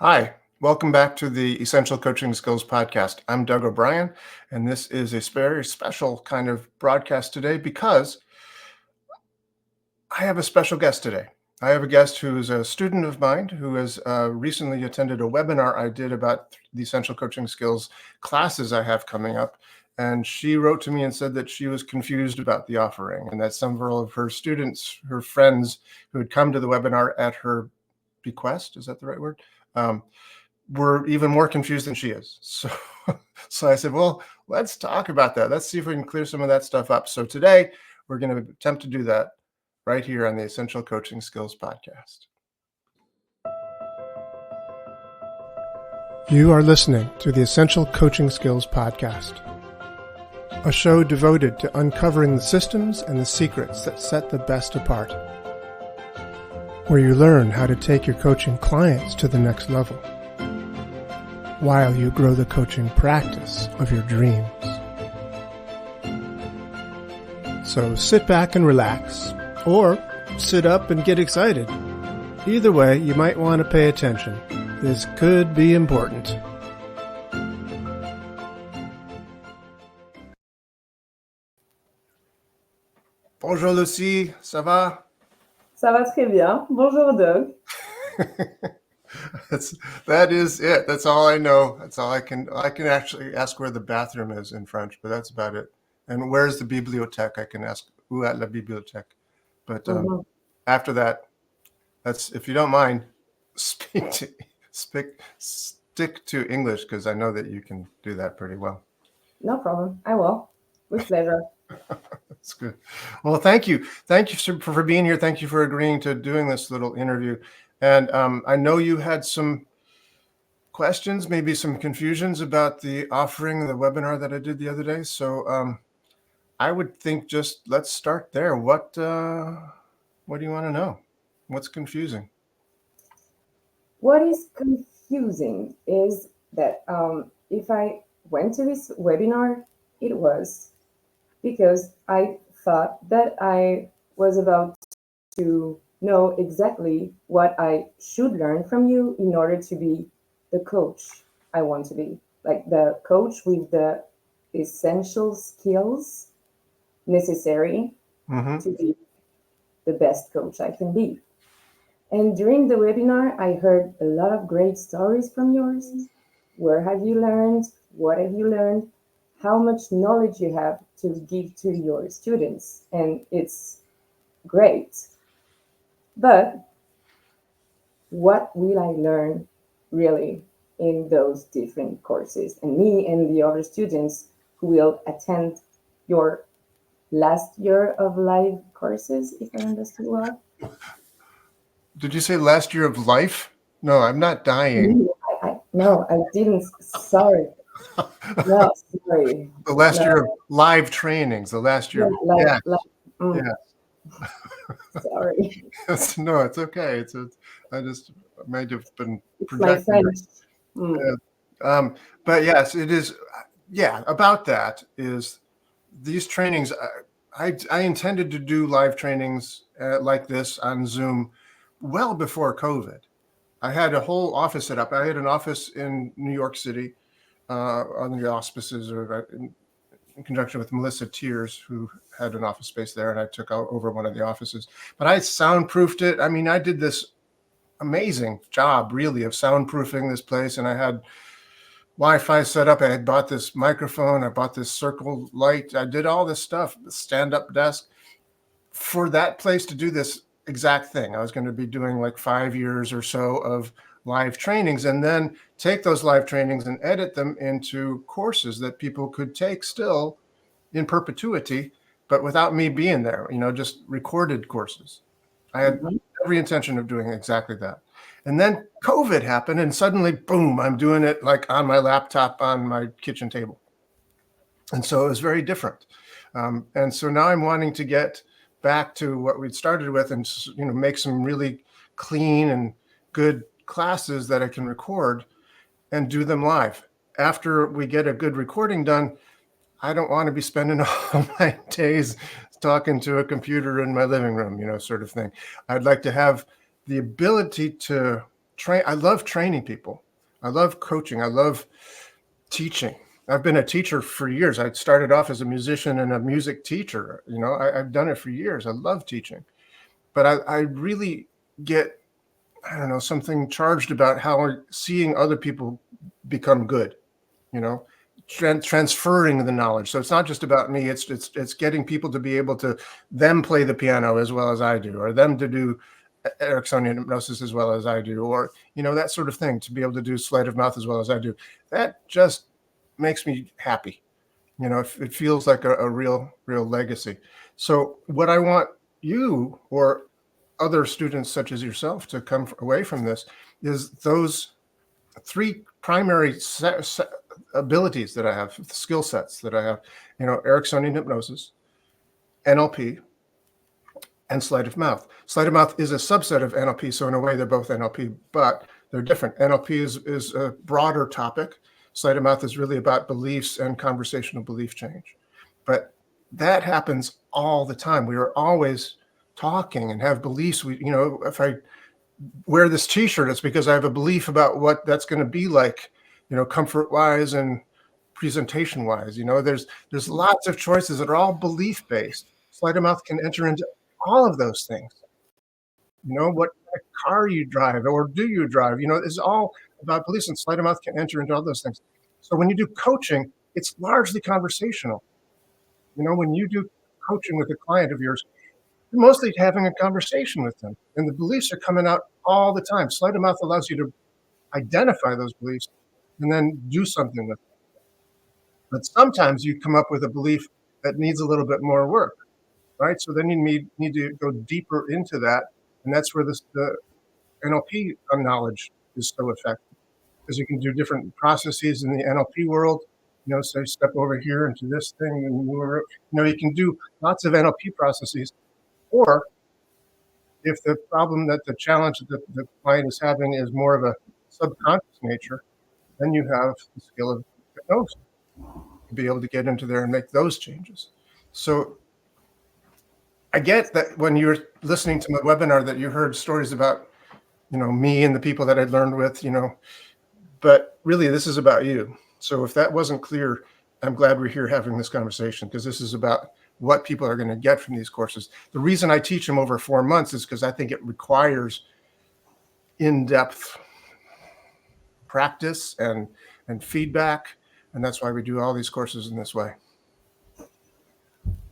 Hi, welcome back to the Essential Coaching Skills Podcast. I'm Doug O'Brien, and this is a very special kind of broadcast today because I have a special guest today. I have a guest who is a student of mine who has recently attended a webinar I did about the Essential Coaching Skills classes I have coming up. And she wrote to me and said that she was confused about the offering and that several of her students, her friends who had come to the webinar at her bequest, is that the right word? Were even more confused than she is. So I said, well, let's talk about that. Let's see if we can clear some of that stuff up. So today we're going to attempt to do that right here on the Essential Coaching Skills Podcast. You are listening to the Essential Coaching Skills Podcast, a show devoted to uncovering the systems and the secrets that set the best apart, where you learn how to take your coaching clients to the next level, while you grow the coaching practice of your dreams. So sit back and relax, or sit up and get excited. Either way, you might want to pay attention. This could be important. Bonjour Lucie, ça va? Ça va très bien. Bonjour Doug. That is it. That's all I know. That's all I can actually ask where the bathroom is in French, but that's about it. And where's the bibliothèque? I can ask où est la bibliothèque. But after that, that's, if you don't mind, stick to English, because I know that you can do that pretty well. No problem. I will. With pleasure. That's good. Well, thank you. Thank you for being here. Thank you for agreeing to doing this little interview. And I know you had some questions, maybe some confusions about the offering, the webinar that I did the other day. So I would think just let's start there. What do you want to know? What's confusing? What is confusing is that if I went to this webinar, it was because I thought that I was about to know exactly what I should learn from you in order to be the coach I want to be, like the coach with the essential skills necessary to be the best coach I can be. And during the webinar, I heard a lot of great stories from yours. Where have you learned? What have you learned? How much knowledge you have to give to your students. And it's great. But what will I learn really in those different courses? And me and the other students who will attend your last year of live courses, if I understood well. Did you say last year of life? No, I'm not dying. No, I didn't. Sorry. No, sorry. The last year of live trainings, the last year. Yeah. Sorry. No, it's okay. I just might have been projecting. But yes, it is. Yeah, about that is these trainings. I intended to do live trainings like this on Zoom well before COVID. I had a whole office set up. I had an office in New York City on the auspices or in conjunction with Melissa Tiers, who had an office space there, and I took over one of the offices. But I soundproofed it. I mean, I did this amazing job, really, of soundproofing this place, and I had Wi-Fi set up. I had bought this microphone. I bought this circle light. I did all this stuff, the stand-up desk, for that place to do this exact thing. I was going to be doing like 5 years or so of live trainings, and then take those live trainings and edit them into courses that people could take still in perpetuity, but without me being there, just recorded courses. I had every intention of doing exactly that. And then COVID happened, and suddenly, boom, I'm doing it like on my laptop on my kitchen table. And so it was very different. And so now I'm wanting to get back to what we'd started with and, make some really clean and good classes that I can record and do them live. After we get a good recording done, I don't want to be spending all my days talking to a computer in my living room, sort of thing. I'd like to have the ability to I love training people. I love coaching. I love teaching. I've been a teacher for years. I started off as a musician and a music teacher. I've done it for years. I love teaching, but I really get, I don't know, something charged about how seeing other people become good, you know, transferring the knowledge. So it's not just about me. It's getting people to be able to them play the piano as well as I do, or them to do Ericksonian hypnosis as well as I do, or that sort of thing, to be able to do sleight of mouth as well as I do. That just makes me happy. It feels like a real legacy. So what I want you or other students such as yourself to come away from this is those three primary abilities that I have, skill sets that I have, Ericksonian hypnosis, NLP, and sleight of mouth. Sleight of mouth is a subset of NLP. So in a way, they're both NLP, but they're different. NLP is a broader topic. Sleight of mouth is really about beliefs and conversational belief change. But that happens all the time. We are always talking and have beliefs. If I wear this t-shirt, it's because I have a belief about what that's going to be like, comfort wise and presentation wise. There's lots of choices that are all belief based. Sleight of mouth can enter into all of those things. What car you drive, or do you drive, it's all about beliefs, and sleight of mouth can enter into all those things. So when you do coaching, it's largely conversational. When you do coaching with a client of yours, you're mostly having a conversation with them, and the beliefs are coming out all the time. Sleight of mouth allows you to identify those beliefs and then do something with them. But sometimes you come up with a belief that needs a little bit more work, right? So then you need to go deeper into that, and that's where the NLP knowledge is so effective, because you can do different processes in the NLP world. Say step over here into this thing, and you can do lots of NLP processes. Or if the challenge that the client is having is more of a subconscious nature, then you have the skill of hypnosis to be able to get into there and make those changes. So I get that when you're listening to my webinar that you heard stories about, me and the people that I learned with, but really this is about you. So if that wasn't clear, I'm glad we're here having this conversation, because this is about what people are going to get from these courses. The reason I teach them over 4 months is because I think it requires in-depth practice and feedback. And that's why we do all these courses in this way.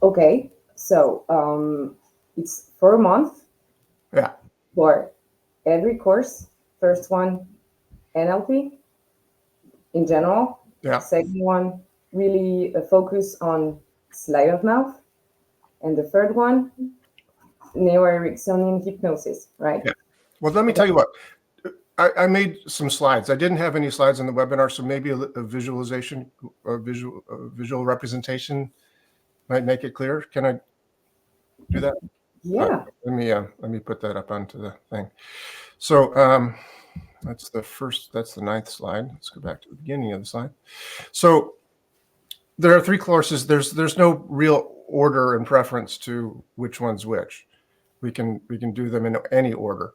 Okay. So it's 4 months. Yeah. For every course. First one, NLP in general. Yeah. Second one, really a focus on sleight of mouth. And the third one, Neo-Ericksonian hypnosis, right? Yeah. Well, let me tell you what. I made some slides. I didn't have any slides in the webinar, so maybe a visualization or visual representation might make it clear. Can I do that? Yeah. Let me put that up onto the thing. So that's the ninth slide. Let's go back to the beginning of the slide. So there are 3 courses. There's no real order and preference to which one's which. We can do them in any order.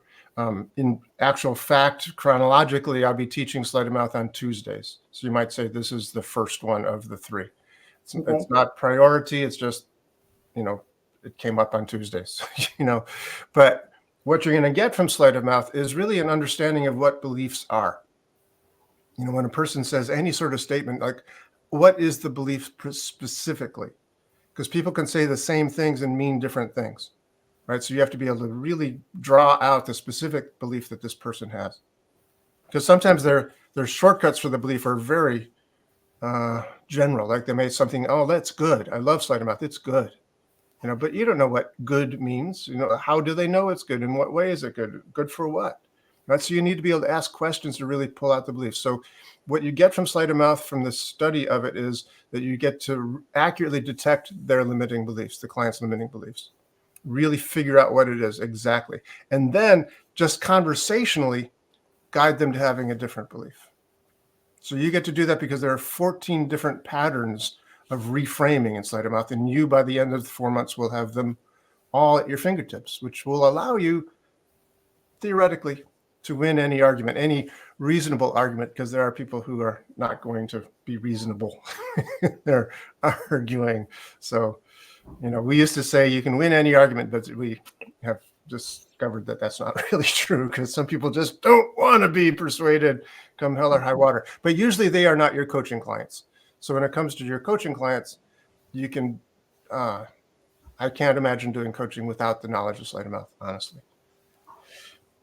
In actual fact, chronologically, I'll be teaching sleight of mouth on Tuesdays. So you might say this is the first one of the 3. It's not priority. It's just, it came up on Tuesdays, But what you're going to get from sleight of mouth is really an understanding of what beliefs are. When a person says any sort of statement, like, what is the belief specifically? Because people can say the same things and mean different things. Right. So you have to be able to really draw out the specific belief that this person has. Because sometimes their shortcuts for the belief are very general. Like they made something, oh, that's good. I love sleight of mouth. It's good. But you don't know what good means. How do they know it's good? In what way is it good? Good for what? Right. So you need to be able to ask questions to really pull out the belief. So what you get from sleight of mouth, from the study of it, is that you get to accurately detect their limiting beliefs, the client's limiting beliefs. Really figure out what it is exactly. And then just conversationally guide them to having a different belief. So you get to do that because there are 14 different patterns of reframing in sleight of mouth. And you, by the end of the 4 months, will have them all at your fingertips, which will allow you, theoretically, to win any argument, any reasonable argument, because there are people who are not going to be reasonable. They're arguing. So, we used to say you can win any argument, but we have discovered that that's not really true, because some people just don't want to be persuaded come hell or high water. But usually they are not your coaching clients. So when it comes to your coaching clients, you can, I can't imagine doing coaching without the knowledge of sleight of mouth, honestly.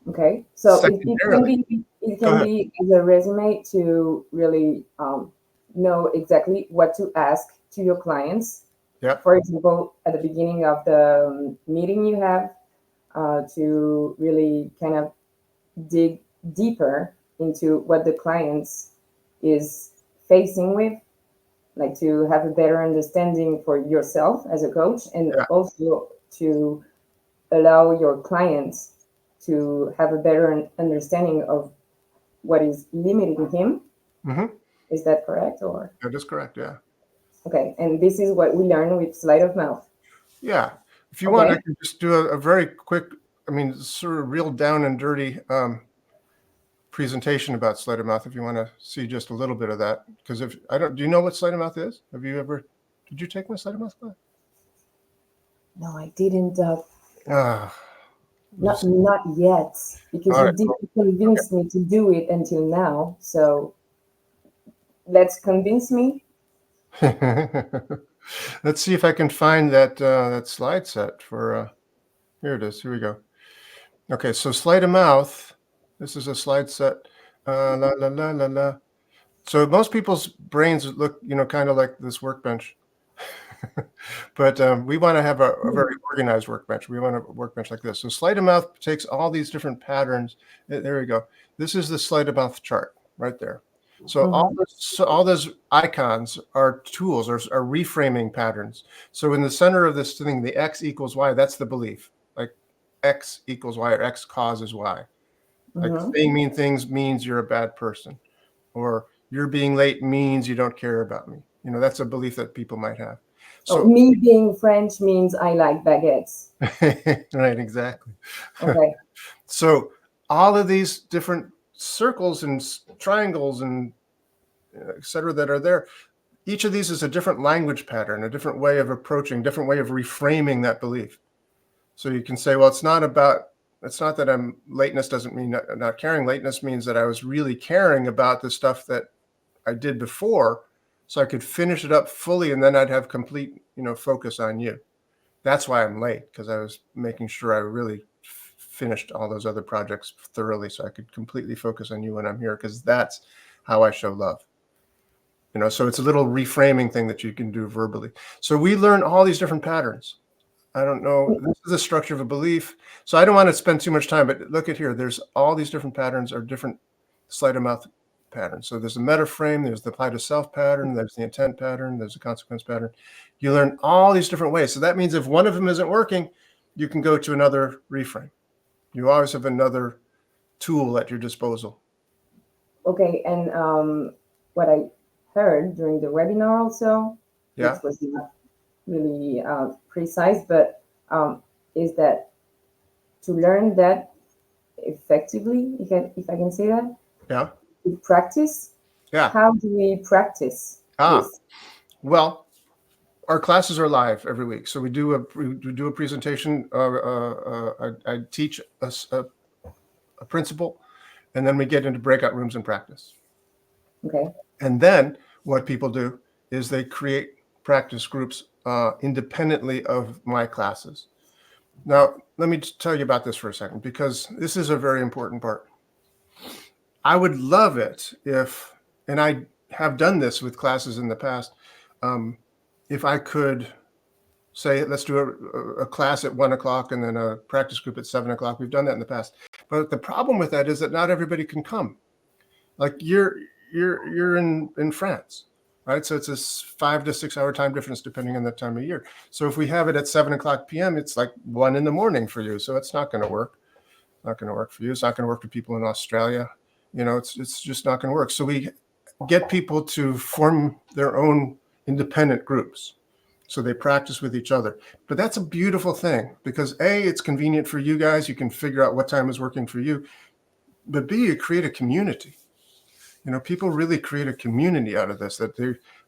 Okay, so it can Secondarily- be it Go can ahead. be as a resume to really know exactly what to ask to your clients. Yep. For example, at the beginning of the meeting you have, to really kind of dig deeper into what the clients is facing with, like to have a better understanding for yourself as a coach, and Yeah. also to allow your clients to have a better understanding of what is limiting him. Mhm. Is that correct? Or That is correct. Yeah. okay, and this is what we learn with sleight of mouth. Yeah. If you want, I Okay. can just do a very quick, sort of real down and dirty presentation about sleight of mouth if you want to see just a little bit of that. Because do you know what sleight of mouth is? Did you take my sleight of mouth class? No, I didn't. Ah, Not yet, because All you right. didn't convince me to do it until now. So let's convince me. Let's see if I can find that slide set for. Here it is. Here we go. Okay, so sleight of mouth. This is a slide set. La la la la la. So most people's brains look, kind of like this workbench. But we want to have a very organized workbench. We want a workbench like this. So sleight of mouth takes all these different patterns. There we go. This is the sleight of mouth chart right there. So all those icons are tools, are reframing patterns. So in the center of this thing, the X equals Y, that's the belief. Like X equals Y, or X causes Y. Like saying mean things means you're a bad person, or you're being late means you don't care about me. That's a belief that people might have. So me being French means I like baguettes. right, exactly. Okay. So all of these different circles and triangles and et cetera that are there, each of these is a different language pattern, a different way of approaching, different way of reframing that belief. So you can say, well, it's not that lateness doesn't mean not caring. Lateness means that I was really caring about the stuff that I did before, so I could finish it up fully, and then I'd have complete, focus on you. That's why I'm late, because I was making sure I really finished all those other projects thoroughly, so I could completely focus on you when I'm here, because that's how I show love. So it's a little reframing thing that you can do verbally. So we learn all these different patterns. I don't know. This is the structure of a belief. So I don't want to spend too much time, but look at here. There's all these different patterns, or different sleight of mouth patterns. So there's the meta frame, there's the apply to self pattern, there's the intent pattern, there's the consequence pattern. You learn all these different ways. So that means if one of them isn't working, you can go to another reframe. You always have another tool at your disposal. Okay, and what I heard during the webinar also, Yeah. which was not really precise, but is that to learn that effectively, if I can say that, Yeah. to practice. Yeah. How do we practice this? Well, our classes are live every week. So we do a presentation. I teach a principle, and then we get into breakout rooms and practice. Okay. And then what people do is they create practice groups independently of my classes. Now, let me tell you about this for a second, because this is a very important part. I would love it if, and I have done this with classes in the past, if I could say, let's do a class at 1:00 and then a practice group at 7:00. We've done that in the past. But the problem with that is that not everybody can come. Like you're in France, right? So it's a 5 to 6 hour time difference depending on the time of year. So if we have it at 7:00 p.m., it's like 1 a.m. for you. So it's not going to work. Not going to work for you. It's not going to work for people in Australia. It's just not going to work. So we get people to form their own independent groups. So they practice with each other. But that's a beautiful thing, because A, it's convenient for you guys. You can figure out what time is working for you. but B, you create a community. People really create a community out of this.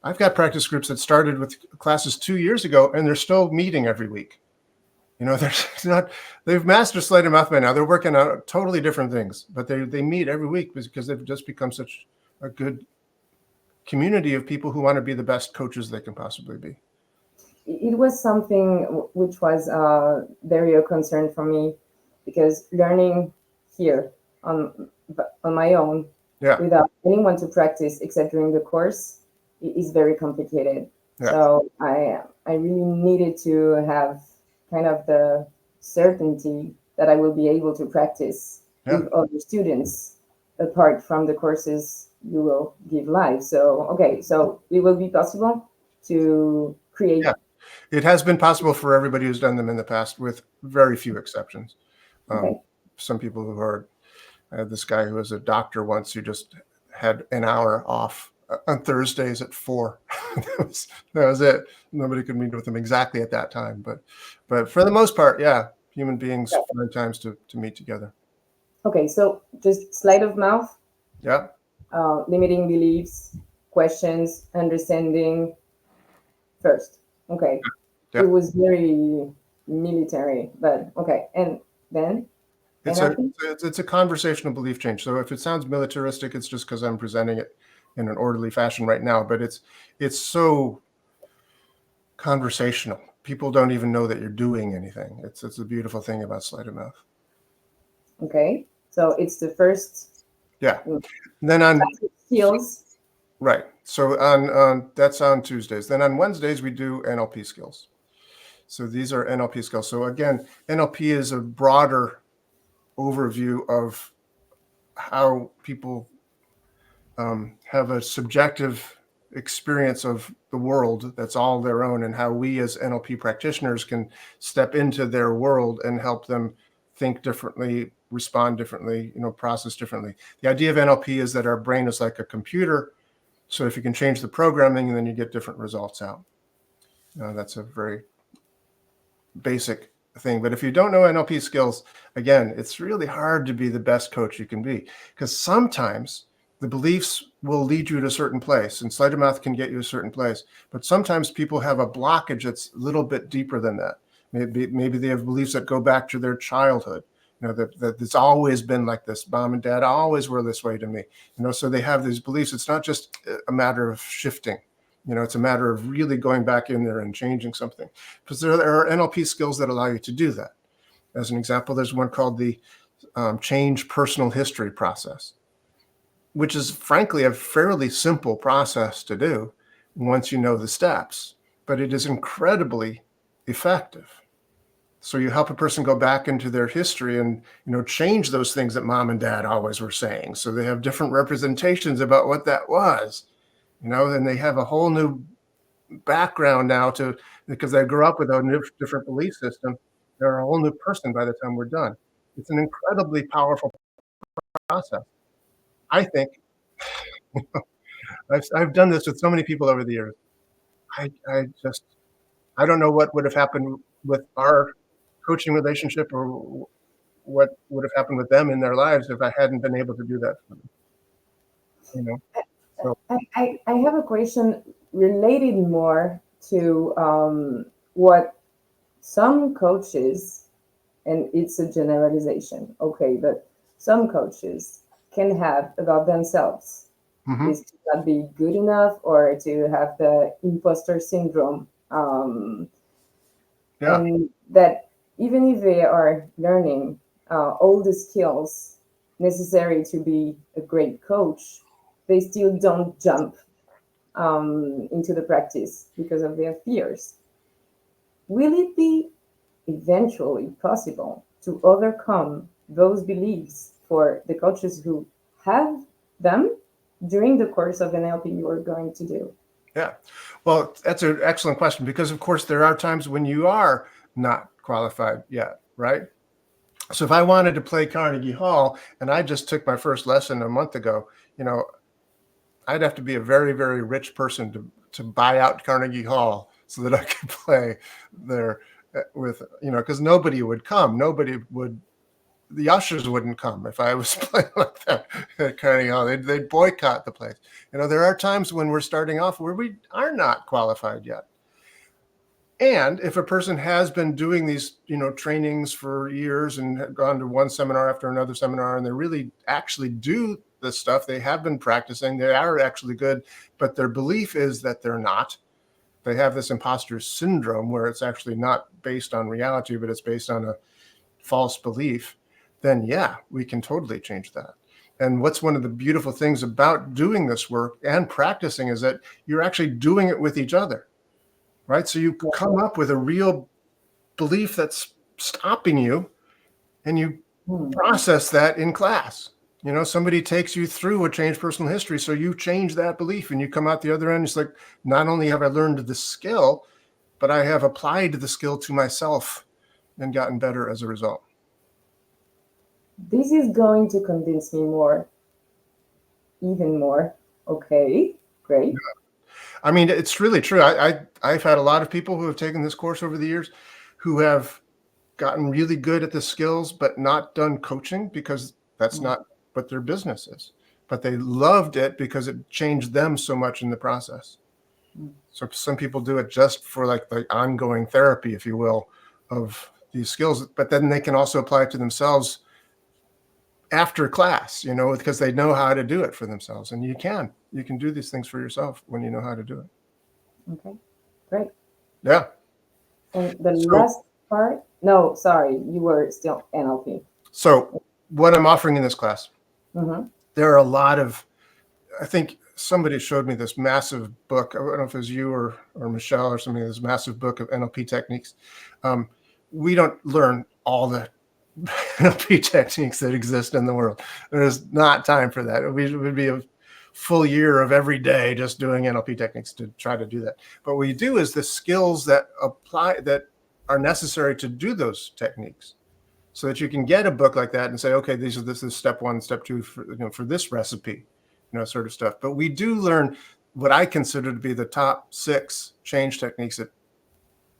I've got practice groups that started with classes 2 years ago, and they're still meeting every week. They've mastered sleight of mouth by now. They're working on totally different things, but they meet every week because they've just become such a good community of people who want to be the best coaches they can possibly be. It was something which was very a concern for me, because learning here on my own, Yeah. without anyone to practice except during the course, is very complicated. Yeah. So I really needed to have kind of the certainty that I will be able to practice with other students apart from the courses you will give live. So it will be possible to create. Yeah. It has been possible for everybody who's done them in the past, with very few exceptions. Some people who are, I had this guy who was a doctor once who just had an hour off on Thursdays at 4. that was it. Nobody could meet with him exactly at that time. But for the most part, yeah, human beings find times to meet together. Okay, so just sleight of mouth. Yeah. Limiting beliefs, questions, understanding first. Okay. Yeah. It was very military, but okay. And then? It's a conversational belief change. So if it sounds militaristic, it's just because I'm presenting it in an orderly fashion right now, but it's so conversational. People don't even know that you're doing anything. It's a beautiful thing about sleight of mouth. Okay. So it's the first. Yeah. And then on skills. Right. So on that's on Tuesdays. Then on Wednesdays, we do NLP skills. So these are NLP skills. So again, NLP is a broader overview of how people have a subjective experience of the world that's all their own, and how we as NLP practitioners can step into their world and help them think differently, respond differently, process differently. The idea of NLP is that our brain is like a computer. So if you can change the programming, then you get different results out. That's a very basic thing. But if you don't know NLP skills, again, it's really hard to be the best coach you can be, because sometimes the beliefs will lead you to a certain place, and sleight of mouth can get you a certain place. But sometimes people have a blockage that's a little bit deeper than that. Maybe they have beliefs that go back to their childhood. That it's always been like this. Mom and dad always were this way to me. So they have these beliefs. It's not just a matter of shifting. It's a matter of really going back in there and changing something. Because there are NLP skills that allow you to do that. As an example, there's one called the change personal history process, which is frankly a fairly simple process to do once you know the steps, but it is incredibly effective. So you help a person go back into their history and, change those things that mom and dad always were saying. So they have different representations about what that was, and they have a whole new background now because they grew up with a different belief system. They're a whole new person by the time we're done. It's an incredibly powerful process. I think I've done this with so many people over the years. I don't know what would have happened with our coaching relationship, or what would have happened with them in their lives if I hadn't been able to do that for them. So I have a question related more to what some coaches, and it's a generalization, okay, but some coaches can have about themselves, is to not be good enough, or to have the imposter syndrome, and that even if they are learning all the skills necessary to be a great coach, they still don't jump into the practice because of their fears. Will it be eventually possible to overcome those beliefs for the coaches who have them during the course of NLP you are going to do? Yeah, well, that's an excellent question, because of course there are times when you are not qualified yet, right? So if I wanted to play Carnegie Hall and I just took my first lesson a month ago, I'd have to be a very, very rich person to buy out Carnegie Hall so that I could play there with, because nobody would come. Nobody would the ushers wouldn't come if I was playing like that at Carnegie Hall. They'd boycott the place. There are times when we're starting off where we are not qualified yet. And if a person has been doing these, trainings for years and have gone to one seminar after another seminar, and they really actually do this stuff, they have been practicing, they are actually good, but their belief is that they're not. They have this imposter syndrome where it's actually not based on reality, but it's based on a false belief. Then yeah, we can totally change that. And what's one of the beautiful things about doing this work and practicing is that you're actually doing it with each other. Right? So you come up with a real belief that's stopping you, and you process that in class. Somebody takes you through a changed personal history. So you change that belief and you come out the other end. It's like, not only have I learned the skill, but I have applied the skill to myself and gotten better as a result. This is going to convince me more, even more. Okay, great. I mean, it's really true. I've had a lot of people who have taken this course over the years who have gotten really good at the skills, but not done coaching because that's not what their business is. But they loved it because it changed them so much in the process. So some people do it just for like the ongoing therapy, if you will, of these skills, but then they can also apply it to themselves after class, because they know how to do it for themselves. And you can do these things for yourself when you know how to do it. Okay, great. Yeah. And the last part, no, sorry, you were still NLP. So what I'm offering in this class, there are a lot of, I think somebody showed me this massive book. I don't know if it was you or Michelle or something, this massive book of NLP techniques. We don't learn all the NLP techniques that exist in the world. There's not time for that. It would be a full year of every day just doing NLP techniques to try to do that. But what we do is the skills that apply, that are necessary to do those techniques, so that you can get a book like that and say, okay, this is step one, step two for this recipe, sort of stuff. But we do learn what I consider to be the top 6 change techniques that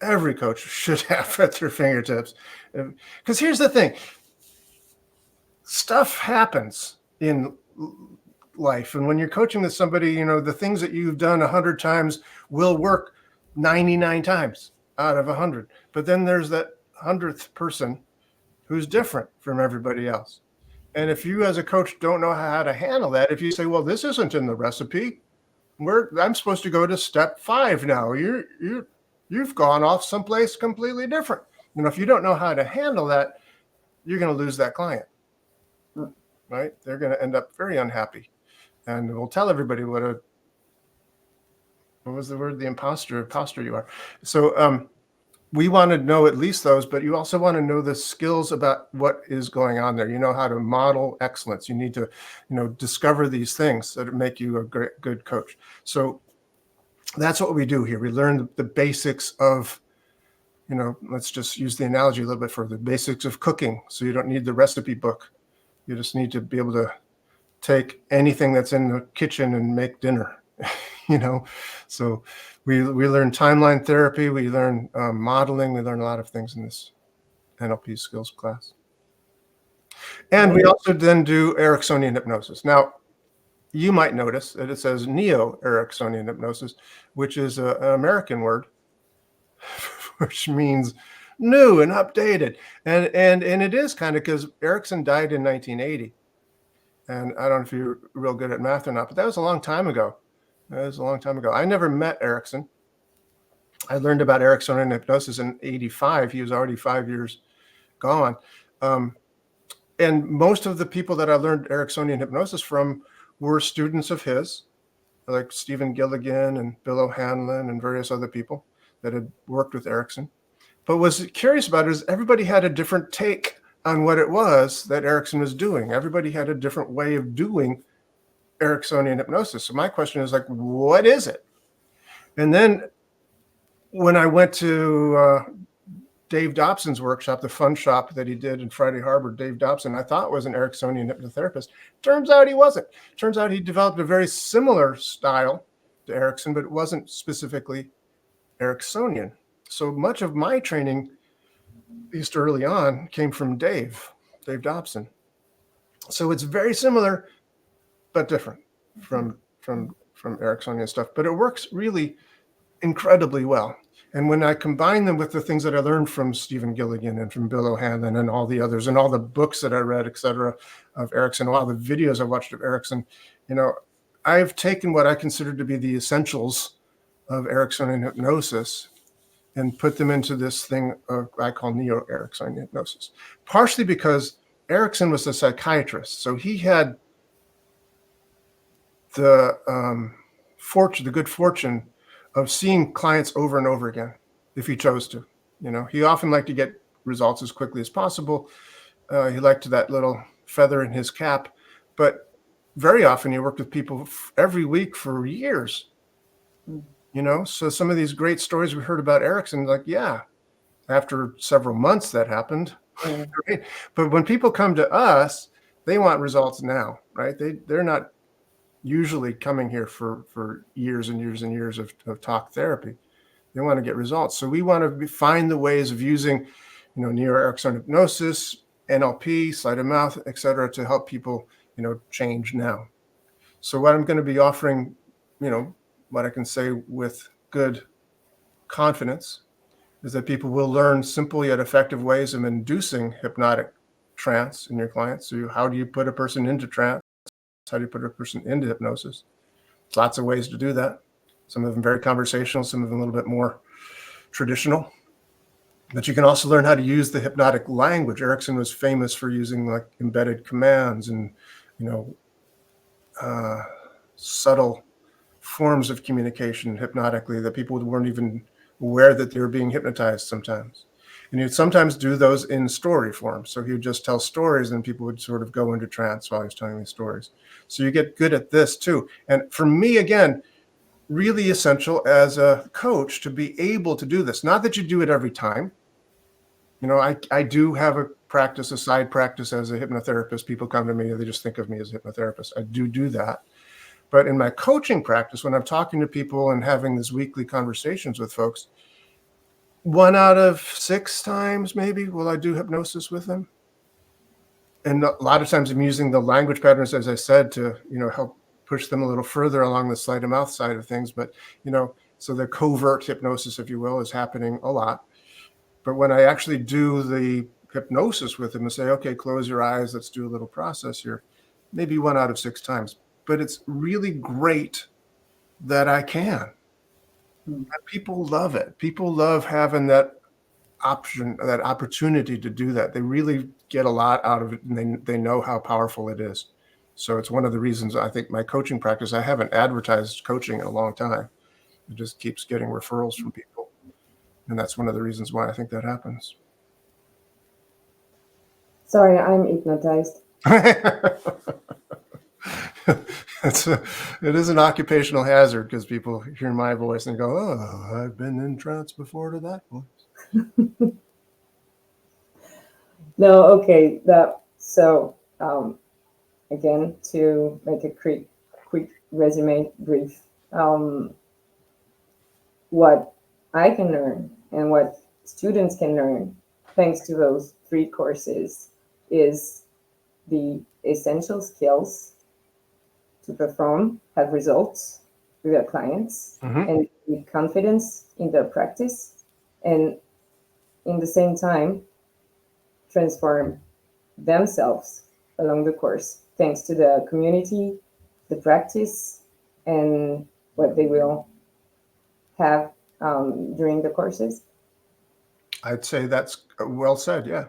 every coach should have at their fingertips. Because here's the thing, stuff happens in life. And when you're coaching with somebody, the things that you've done 100 times will work 99 times out of 100. But then there's that 100th person who's different from everybody else. And if you as a coach don't know how to handle that, if you say, well, this isn't in the recipe, I'm supposed to go to step 5 now. You've gone off someplace completely different. If you don't know how to handle that, you're going to lose that client, right? They're going to end up very unhappy, and we'll tell everybody what was the word? The imposter you are. So we want to know at least those, but you also want to know the skills about what is going on there. You know how to model excellence. You need to, discover these things that make you a good coach. So that's what we do here. We learn the basics of, let's just use the analogy a little bit further, basics of cooking. So you don't need the recipe book. You just need to be able to take anything that's in the kitchen and make dinner, So we learn timeline therapy. We learn modeling. We learn a lot of things in this NLP skills class. And we also then do Ericksonian hypnosis. Now, you might notice that it says neo-Ericksonian hypnosis, which is an American word, which means new and updated. And it is kind of, because Erickson died in 1980. And I don't know if you're real good at math or not, but that was a long time ago. I never met Erickson. I learned about Ericksonian hypnosis in 85. He was already 5 years gone. And most of the people that I learned Ericksonian hypnosis from were students of his, like Stephen Gilligan and Bill O'Hanlon and various other people that had worked with Erickson. But what's curious about it is everybody had a different take on what it was that Erickson was doing. Everybody had a different way of doing Ericksonian hypnosis. So my question is like, what is it? And then when I went to Dave Dobson's workshop, the fun shop that he did in Friday Harbor, Dave Dobson, I thought was an Ericksonian hypnotherapist. Turns out he wasn't. Turns out he developed a very similar style to Erickson, but it wasn't specifically Ericksonian. So much of my training, at least early on, came from Dave. Dave Dobson. So it's very similar, but different from Erickson and stuff. But it works really incredibly well. And when I combine them with the things that I learned from Stephen Gilligan and from Bill O'Hanlon and all the others and all the books that I read, et cetera, of Erickson, all the videos I watched of Erickson, I've taken what I consider to be the essentials of Ericksonian hypnosis and put them into this thing I call neo-Ericksonian hypnosis, partially because Erickson was a psychiatrist. So he had the good fortune of seeing clients over and over again, if he chose to. He often liked to get results as quickly as possible. He liked that little feather in his cap, but very often he worked with people every week for years. So some of these great stories we heard about Erickson, after several months that happened. Yeah. Right? But when people come to us, they want results now, right? They're not usually coming here for years and years and years of talk therapy. They want to get results. So we want to find the ways of using, neo-Erickson hypnosis, NLP, sleight of mouth, et cetera, to help people, change now. So what I'm going to be offering, what I can say with good confidence is that people will learn simple yet effective ways of inducing hypnotic trance in your clients. So how do you put a person into trance? How do you put a person into hypnosis? Lots of ways to do that. Some of them very conversational, some of them a little bit more traditional. But you can also learn how to use the hypnotic language. Erickson was famous for using like embedded commands and, subtle forms of communication hypnotically that people weren't even aware that they were being hypnotized sometimes. And he'd sometimes do those in story form. So he would just tell stories and people would sort of go into trance while he was telling these stories. So you get good at this too. And for me, again, really essential as a coach to be able to do this. Not that you do it every time. I do have a side practice as a hypnotherapist. People come to me, they just think of me as a hypnotherapist. I do that. But in my coaching practice, when I'm talking to people and having these weekly conversations with folks, 1 out of 6 times maybe will I do hypnosis with them. And a lot of times I'm using the language patterns, as I said, to, help push them a little further along the sleight of mouth side of things. But, so the covert hypnosis, if you will, is happening a lot. But when I actually do the hypnosis with them and say, okay, close your eyes, let's do a little process here, maybe 1 out of 6 times. But it's really great that I can. And people love it. People love having that option, that opportunity to do that. They really get a lot out of it, and they know how powerful it is. So it's one of the reasons I think my coaching practice, I haven't advertised coaching in a long time. It just keeps getting referrals from people. And that's one of the reasons why I think that happens. Sorry, I'm hypnotized. It is an occupational hazard because people hear my voice and go, oh, I've been in trance before to that voice. No, okay. So again, to make a quick resume brief, what I can learn and what students can learn thanks to those 3 courses is the essential skills to perform, have results with their clients, and with confidence in their practice, and in the same time transform themselves along the course thanks to the community, the practice, and what they will have during the courses. I'd say that's well said. Yeah.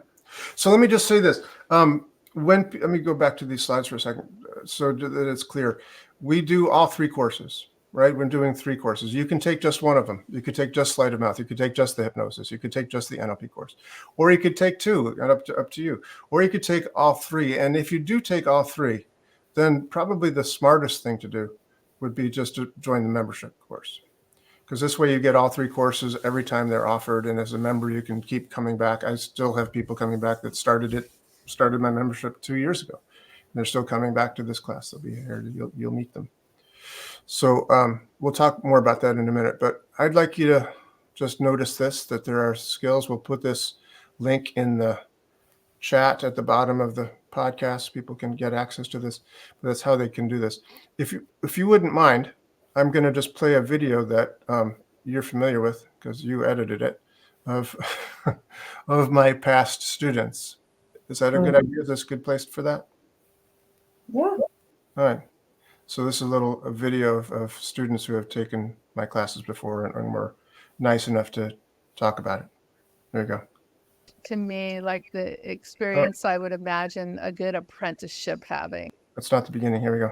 So let me just say this. Let me go back to these slides for a second so that it's clear. We do all 3 courses, right? We're doing 3 courses. You can take just one of them. You could take just sleight of mouth. You could take just the hypnosis. You could take just the NLP course, or you could take 2, and up to you, or you could take all 3. And if you do take all 3, then probably the smartest thing to do would be just to join the membership course. Because this way you get all 3 courses every time they're offered. And as a member, you can keep coming back. I still have people coming back that started my membership 2 years ago. And they're still coming back to this class. They'll be here. You'll meet them. So we'll talk more about that in a minute. But I'd like you to just notice this, that there are skills. We'll put this link in the chat at the bottom of the podcast. People can get access to this. But that's how they can do this. If you wouldn't mind, I'm going to just play a video that you're familiar with because you edited it of of my past students. Is that a good idea? Is this a good place for that? Yeah. All right. So this is a video of students who have taken my classes before and were nice enough to talk about it. There you go. To me, like the experience I would imagine a good apprenticeship having. That's not the beginning. Here we go.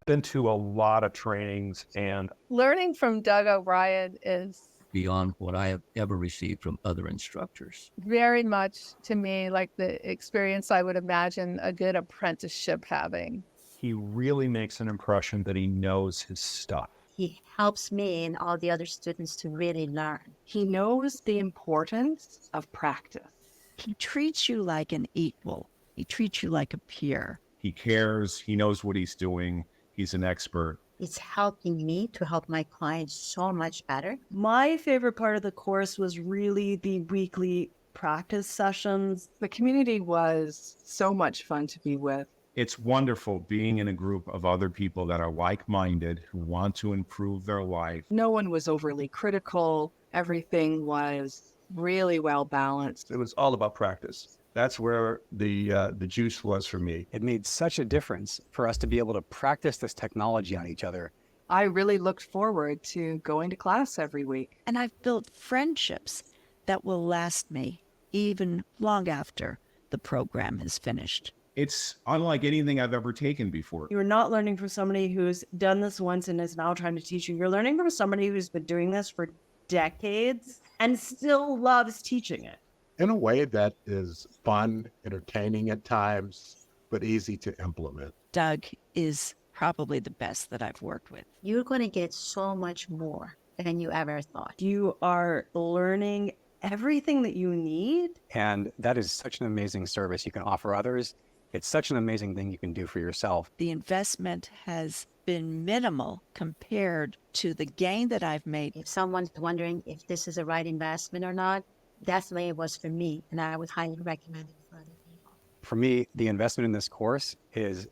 Been to a lot of trainings, and Learning from Doug O'Brien is beyond what I have ever received from other instructors. very much to me like the experience I would imagine a good apprenticeship having. he really makes an impression that he knows his stuff. He helps me and all the other students to really learn. He knows the importance of practice. He treats you like an equal. He treats you like a peer. He cares. He knows what he's doing. He's an expert. It's helping me to help my clients so much better. My favorite part of the course was really the weekly practice sessions. The community was so much fun to be with. It's wonderful being in a group of other people that are like-minded, who want to improve their life. No one was overly critical. Everything was really well balanced. It was all about practice. That's where the juice was for me. It made such a difference for us to be able to practice this technology on each other. I really looked forward to going to class every week. And I've built friendships that will last me even long after the program is finished. It's unlike anything I've ever taken before. You're not learning from somebody who's done this once and is now trying to teach you. You're learning from somebody who's been doing this for decades and still loves teaching it. In a way that is fun, entertaining at times, but easy to implement. Doug is probably the best that I've worked with. You're going to get so much more than you ever thought. You are learning everything that you need. And that is such an amazing service you can offer others. It's such an amazing thing you can do for yourself. The investment has been minimal compared to the gain that I've made. If someone's wondering if this is a right investment or not, definitely it was for me, and I would highly recommend it for other people. For me, the investment in this course is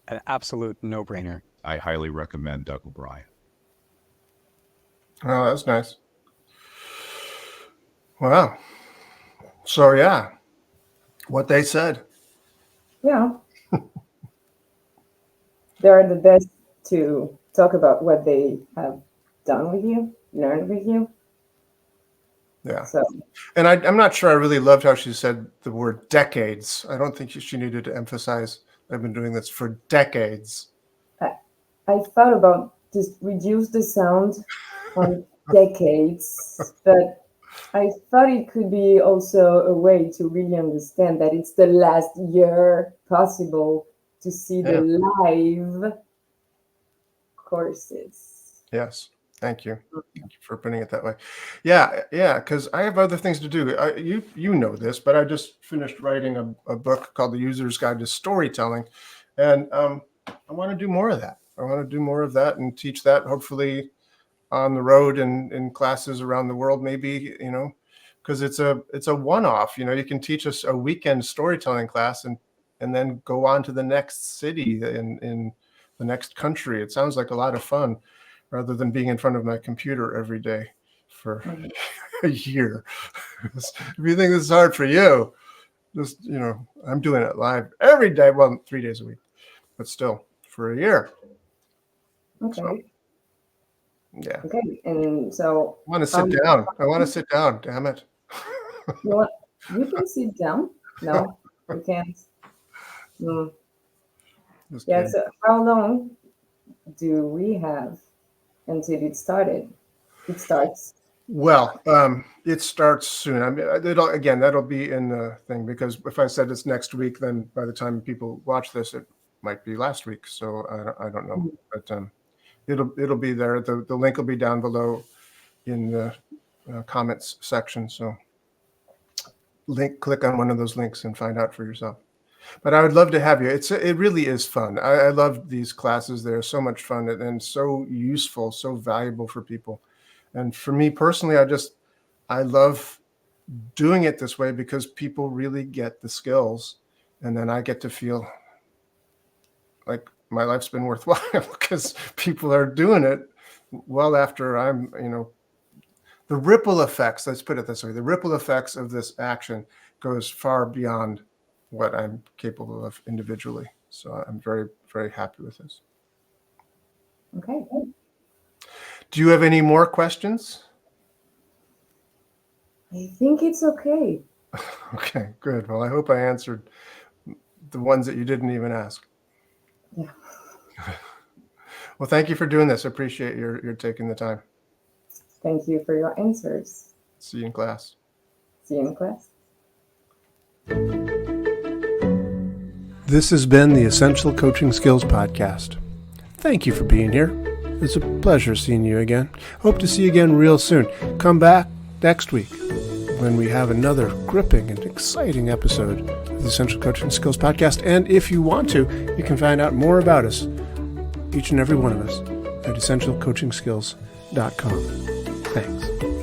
an absolute no-brainer. I highly recommend Doug O'Brien. Oh, that's nice. Wow. So yeah, what they said. Yeah. They're the best to talk about what they have done with you, learned with you. Yeah. So, and I'm not sure I really loved how she said the word decades. I don't think she needed to emphasize I've been doing this for decades. I thought about just reduce the sound on decades, but I thought it could be also a way to really understand that it's the last year possible to see the live courses. Yes. Thank you. Thank you for putting it that way. Yeah, because I have other things to do. You know this, but I just finished writing a book called The User's Guide to Storytelling, and I want to do more of that. I want to do more of that and teach that, hopefully on the road and in classes around the world, maybe, because it's a one-off. You can teach us a weekend storytelling class and then go on to the next city in the next country. It sounds like a lot of fun, rather than being in front of my computer every day for a year. If you think this is hard for you, just, I'm doing it live every day. Well, 3 days a week, but still for a year. Okay. So, yeah. Okay. And so I want to sit down. I want to sit down. Damn it. you can sit down. No, you can't. Yeah. So how long do we have until it started? It starts. Well, it starts soon. I mean, that'll be in the thing, because if I said it's next week, then by the time people watch this, it might be last week. So I don't know, but it'll be there. The link will be down below in the comments section. So click on one of those links and find out for yourself. But I would love to have you. It really is fun. I love these classes. They're so much fun and so useful, so valuable for people. And for me personally, I love doing it this way because people really get the skills, and then I get to feel like my life's been worthwhile because people are doing it well after I'm, the ripple effects, let's put it this way, the ripple effects of this action goes far beyond what I'm capable of individually. So I'm very, very happy with this. Okay. Do you have any more questions? I think it's okay. Okay, good. Well, I hope I answered the ones that you didn't even ask. Yeah. Well, thank you for doing this. I appreciate your taking the time. Thank you for your answers. See you in class. See you in class. This has been the Essential Coaching Skills Podcast. Thank you for being here. It's a pleasure seeing you again. Hope to see you again real soon. Come back next week when we have another gripping and exciting episode of the Essential Coaching Skills Podcast. And if you want to, you can find out more about us, each and every one of us, at essentialcoachingskills.com. Thanks.